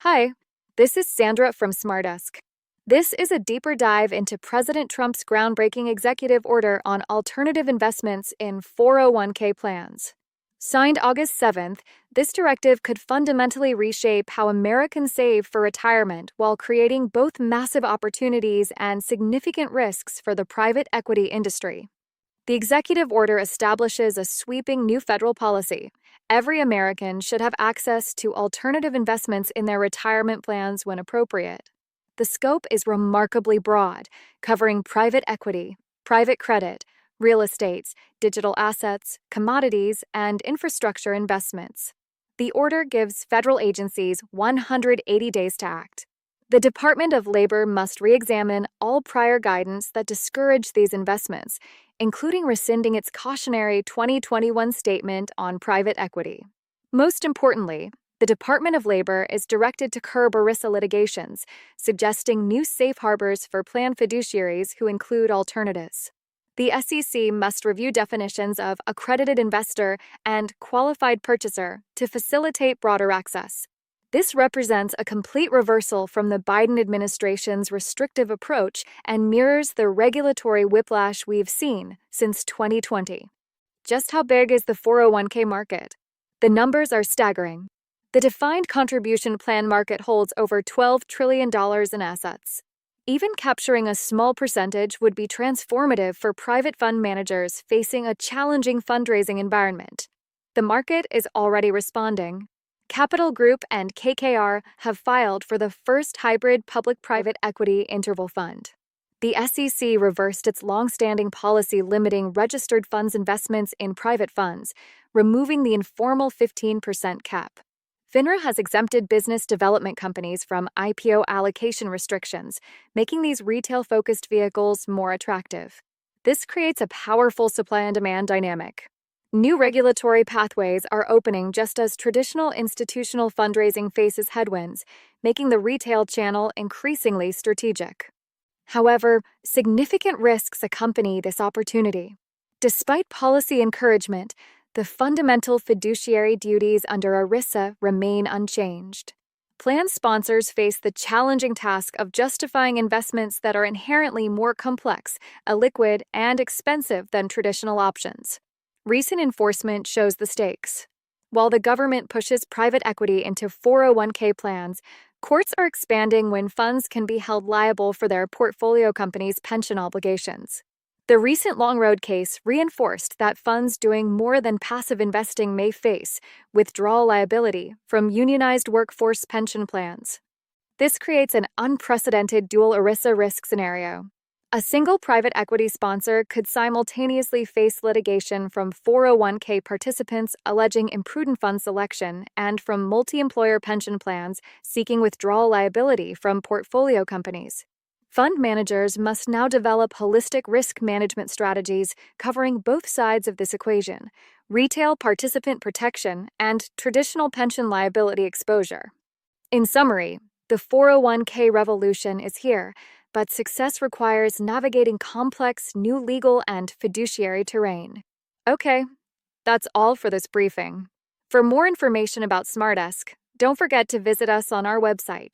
Hi, this is Sandra from Smardesk. This is a deeper dive into President Trump's groundbreaking executive order on alternative investments in 401k plans. Signed August 7th, this directive could fundamentally reshape how Americans save for retirement while creating both massive opportunities and significant risks for the private equity industry. The executive order establishes a sweeping new federal policy. Every American should have access to alternative investments in their retirement plans when appropriate. The scope is remarkably broad, covering private equity, private credit, real estates, digital assets, commodities, and infrastructure investments. The order gives federal agencies 180 days to act. The Department of Labor must re-examine all prior guidance that discourage these investments, including rescinding its cautionary 2021 statement on private equity. Most importantly, the Department of Labor is directed to curb ERISA litigations, suggesting new safe harbors for plan fiduciaries who include alternatives. The SEC must review definitions of accredited investor and qualified purchaser to facilitate broader access. This represents a complete reversal from the Biden administration's restrictive approach and mirrors the regulatory whiplash we've seen since 2020. Just how big is the 401k market? The numbers are staggering. The defined contribution plan market holds over $12 trillion in assets. Even capturing a small percentage would be transformative for private fund managers facing a challenging fundraising environment. The market is already responding. Capital Group and KKR have filed for the first hybrid public-private equity interval fund. The SEC reversed its long-standing policy limiting registered funds investments in private funds, removing the informal 15% cap. FINRA has exempted business development companies from IPO allocation restrictions, making these retail-focused vehicles more attractive. This creates a powerful supply and demand dynamic. New regulatory pathways are opening just as traditional institutional fundraising faces headwinds, making the retail channel increasingly strategic. However, significant risks accompany this opportunity. Despite policy encouragement, the fundamental fiduciary duties under ERISA remain unchanged. Plan sponsors face the challenging task of justifying investments that are inherently more complex, illiquid, and expensive than traditional options. Recent enforcement shows the stakes. While the government pushes private equity into 401k plans, courts are expanding when funds can be held liable for their portfolio companies' pension obligations. The recent Long Road case reinforced that funds doing more than passive investing may face withdrawal liability from unionized workforce pension plans. This creates an unprecedented dual ERISA risk scenario. A single private equity sponsor could simultaneously face litigation from 401k participants alleging imprudent fund selection and from multi-employer pension plans seeking withdrawal liability from portfolio companies. Fund managers must now develop holistic risk management strategies covering both sides of this equation: retail participant protection and traditional pension liability exposure. In summary, the 401k revolution is here, but success requires navigating complex new legal and fiduciary terrain. Okay, that's all for this briefing. For more information about Smardesk, don't forget to visit us on our website,